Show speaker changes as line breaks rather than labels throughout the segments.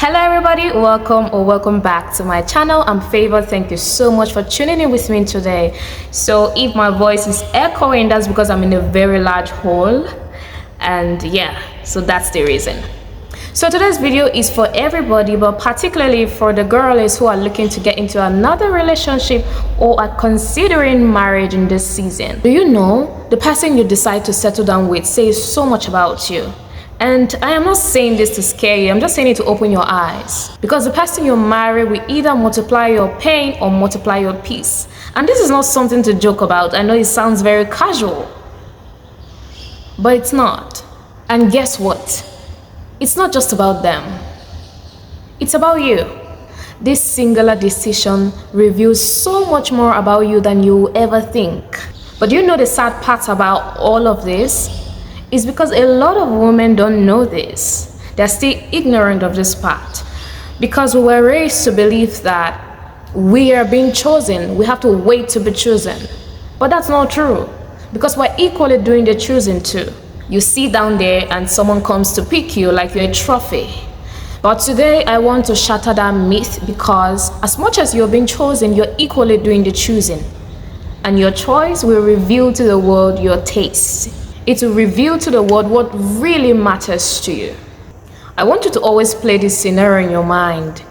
Hello everybody, welcome back to my channel. I'm Favor. Thank you so much for tuning in with me today. So if my voice is echoing, that's because I'm in a very large hall, and yeah, so that's the reason. So today's video is for everybody, but particularly for the girls who are looking to get into another relationship or are considering marriage in this season. Do you know the person you decide to settle down with says so much about you? And I am not saying this to scare you, I'm just saying it to open your eyes. Because the person you marry will either multiply your pain or multiply your peace. And this is not something to joke about. I know it sounds very casual, but it's not. And guess what? It's not just about them. It's about you. This singular decision reveals so much more about you than you will ever think. But you know the sad part about all of this? Is because a lot of women don't know this. They're still ignorant of this part. Because we were raised to believe that we are being chosen, we have to wait to be chosen. But that's not true. Because we're equally doing the choosing too. You sit down there and someone comes to pick you like you're a trophy. But today I want to shatter that myth, because as much as you're being chosen, you're equally doing the choosing. And your choice will reveal to the world your taste. It will reveal to the world what really matters to you. I want you to always play this scenario in your mind.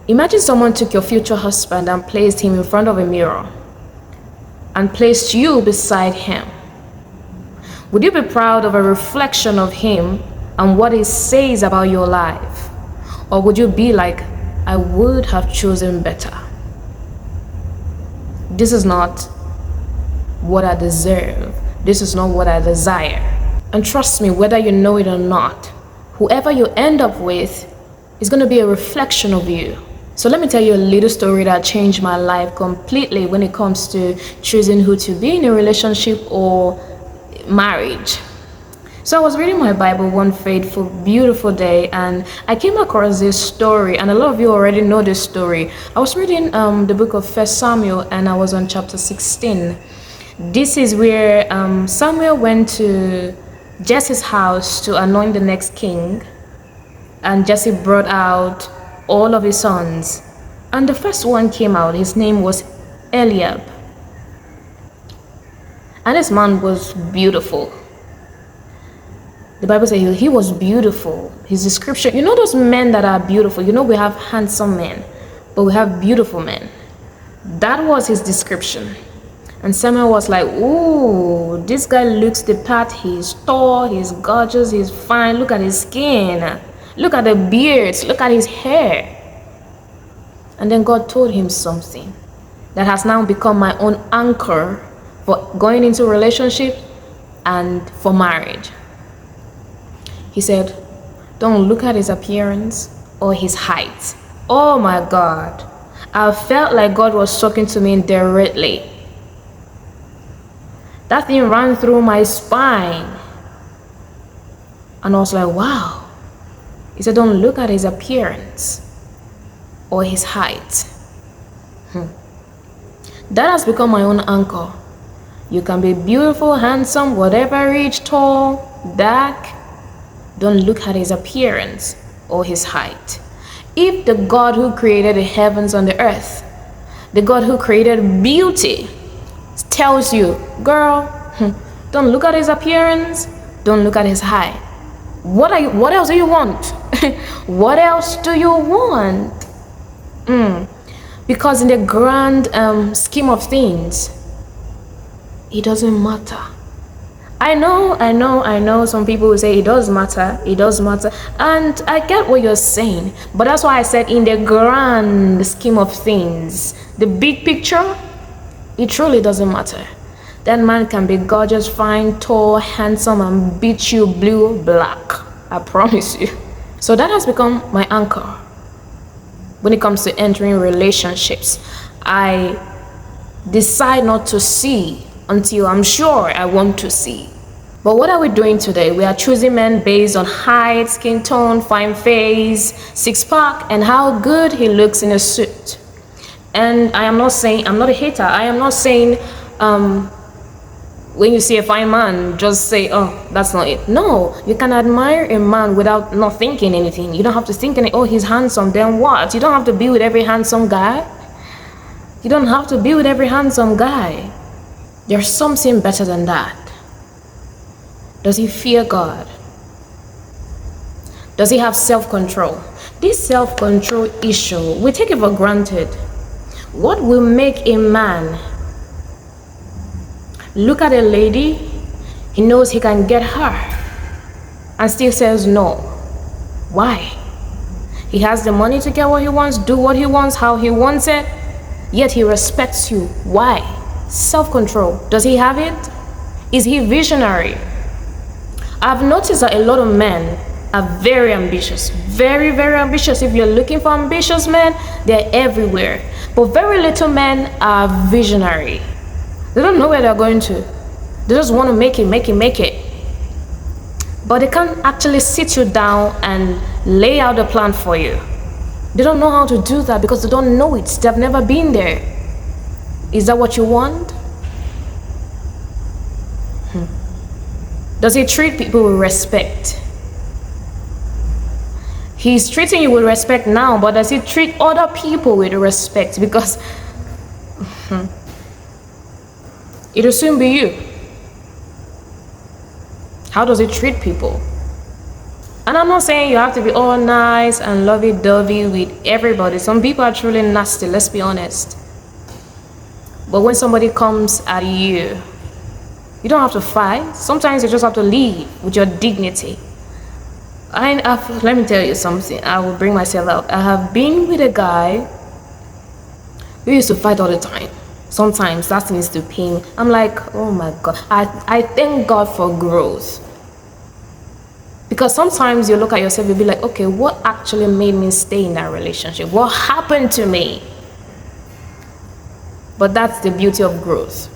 Imagine someone took your future husband and placed him in front of a mirror and placed you beside him. Would you be proud of a reflection of him and what he says about your life? Or would you be like, I would have chosen better? This is not what I deserve. This is not what I desire. And trust me, whether you know it or not, whoever you end up with is going to be a reflection of you. So let me tell you a little story that changed my life completely when it comes to choosing who to be in a relationship or marriage. So I was reading my Bible one fateful, beautiful day, and I came across this story, and a lot of you already know this story. I was reading the book of 1 Samuel, and I was on chapter 16. This is where Samuel went to Jesse's house to anoint the next king, and Jesse brought out all of his sons. And the first one came out, his name was Eliab. And this man was beautiful. The Bible says he was beautiful. His description, you know those men that are beautiful, you know we have handsome men, but we have beautiful men. That was his description. And Samuel was like, ooh, this guy looks the part. He's tall, he's gorgeous, he's fine. Look at his skin. Look at the beards. Look at his hair. And then God told him something that has now become my own anchor for going into a relationship and for marriage. He said, don't look at his appearance or his height. Oh my God. I felt like God was talking to me directly. That thing ran through my spine. And I was like, wow. He said, don't look at his appearance or his height. That has become my own anchor. You can be beautiful, handsome, whatever, rich, tall, dark. Don't look at his appearance or his height. If the God who created the heavens and the earth, the God who created beauty, tells you, girl, don't look at his appearance, don't look at his height. What else do you want? What else do you want? Because in the grand scheme of things, it doesn't matter. I know some people will say it does matter, and I get what you're saying, but that's why I said in the grand scheme of things, the big picture, it truly doesn't matter. That man can be gorgeous, fine, tall, handsome, and beat you blue, black. I promise you. So that has become my anchor. When it comes to entering relationships, I decide not to see until I'm sure I want to see. But what are we doing today? We are choosing men based on height, skin tone, fine face, six-pack, and how good he looks in a suit. And I'm not a hater. I am not saying When you see a fine man, just say, oh, that's not it. No, you can admire a man without not thinking anything. You don't have to think anything. Oh, he's handsome, then what? You don't have to be with every handsome guy. You don't have to be with every handsome guy. There's something better than that. Does he fear God? Does he have self-control? This self-control issue, we take it for granted. What will make a man look at a lady, he knows he can get her, and still says no? Why? He has the money to get what he wants, do what he wants, how he wants it, yet he respects you. Why? Self-control. Does he have it? Is he visionary? I've noticed that a lot of men are very ambitious, very, very ambitious. If you're looking for ambitious men, they're everywhere. But very little men are visionary. They don't know where they're going to. They just want to make it. But they can't actually sit you down and lay out a plan for you. They don't know how to do that because they don't know it. They've never been there. Is that what you want? Does he treat people with respect? He's treating you with respect now, but does he treat other people with respect? Because it'll soon be you. How does he treat people? And I'm not saying you have to be all nice and lovey-dovey with everybody. Some people are truly nasty, let's be honest. But when somebody comes at you, you don't have to fight. Sometimes you just have to leave with your dignity. Let me tell you something. I will bring myself out. I have been with a guy who used to fight all the time. Sometimes that needs to pain. I'm like, oh my God. I thank God for growth. Because sometimes you look at yourself, you'll be like, okay, what actually made me stay in that relationship? What happened to me? But that's the beauty of growth.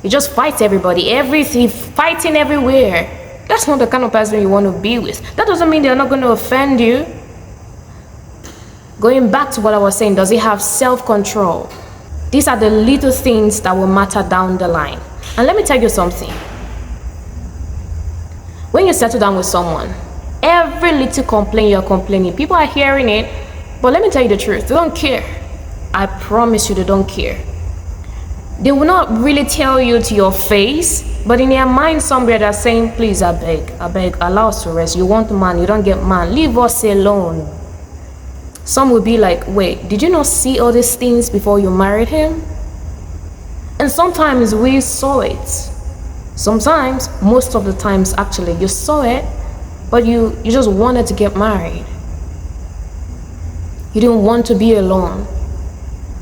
You just fight everybody, everything, fighting everywhere. That's not the kind of person you want to be with. That doesn't mean they're not going to offend you. Going back to what I was saying, does he have self-control? These are the little things that will matter down the line. And let me tell you something. When you settle down with someone, every little complaint you're complaining, people are hearing it, but let me tell you the truth, they don't care. I promise you they don't care. They will not really tell you to your face, but in their mind somewhere they're saying, please, I beg, allow us to rest. You want man, you don't get man, leave us alone. Some will be like, wait, did you not see all these things before you married him? And sometimes we saw it. Sometimes, most of the times actually, you saw it, but you just wanted to get married. You didn't want to be alone.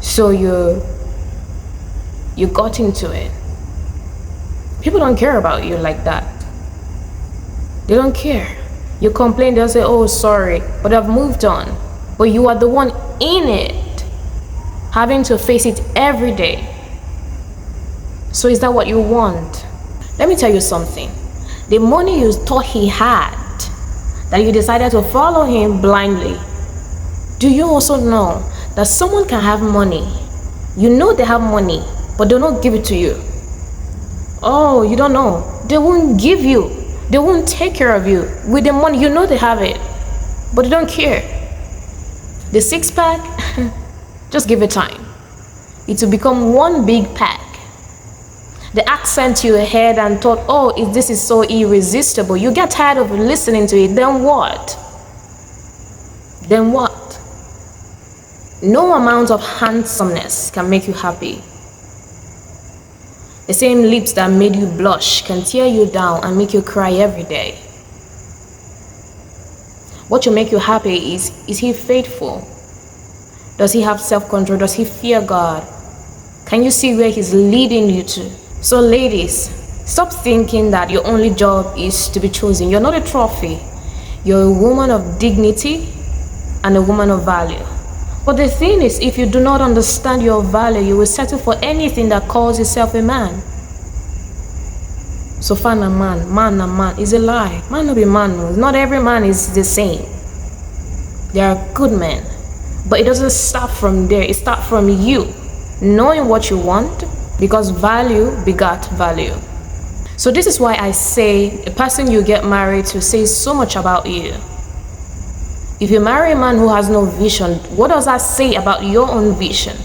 So you got into it. People don't care about you like that. They don't care. You complain, they'll say, oh, sorry, but I've moved on. But you are the one in it, having to face it every day. So is that what you want? Let me tell you something. The money you thought he had, that you decided to follow him blindly, do you also know that someone can have money? You know they have money, but they don't give it to you. Oh, you don't know. They won't give you. They won't take care of you. With the money, you know they have it, but they don't care. The six-pack, just give it time. It will become one big pack. The accent you heard and thought, oh, this is so irresistible. You get tired of listening to it, then what? Then what? No amount of handsomeness can make you happy. The same lips that made you blush can tear you down and make you cry every day. What will make you happy is he faithful? Does he have self-control? Does he fear God? Can you see where he's leading you to? So ladies, stop thinking that your only job is to be chosen. You're not a trophy. You're a woman of dignity and a woman of value. But the thing is, if you do not understand your value, you will settle for anything that calls itself a man. So find a man, man is a lie. Man will be man. Not every man is the same. There are good men. But it doesn't start from there. It starts from you knowing what you want, because value begat value. So this is why I say a person you get married to says so much about you. If you marry a man who has no vision, what does that say about your own vision?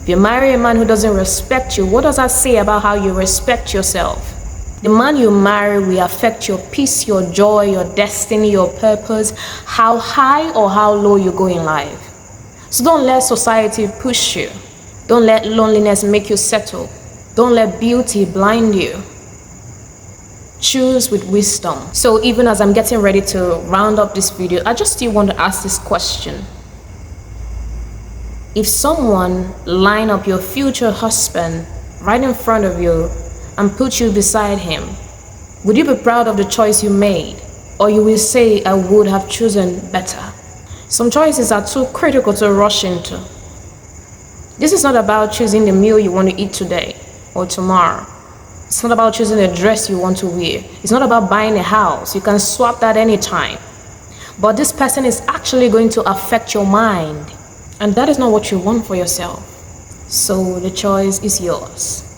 If you marry a man who doesn't respect you, what does that say about how you respect yourself? The man you marry will affect your peace, your joy, your destiny, your purpose, how high or how low you go in life. So don't let society push you. Don't let loneliness make you settle. Don't let beauty blind you. Choose with wisdom. So even as I'm getting ready to round up this video, I just still want to ask this question. If someone line up your future husband right in front of you and put you beside him, would you be proud of the choice you made? Or you will say, I would have chosen better? Some choices are too critical to rush into. This is not about choosing the meal you want to eat today or tomorrow. It's not about choosing a dress you want to wear. It's not about buying a house. You can swap that anytime. But this person is actually going to affect your mind. And that is not what you want for yourself. So the choice is yours.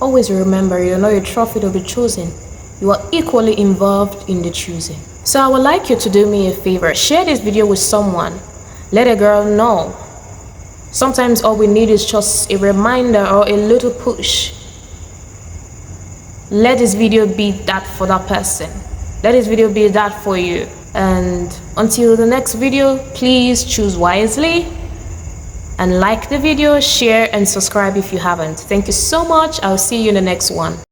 Always remember, you're not a trophy to be chosen. You are equally involved in the choosing. So I would like you to do me a favor. Share this video with someone. Let a girl know. Sometimes all we need is just a reminder or a little push. Let this video be that for that person. Let this video be that for you. And until the next video, please choose wisely and like the video, share and subscribe if you haven't. Thank you so much. I'll see you in the next one.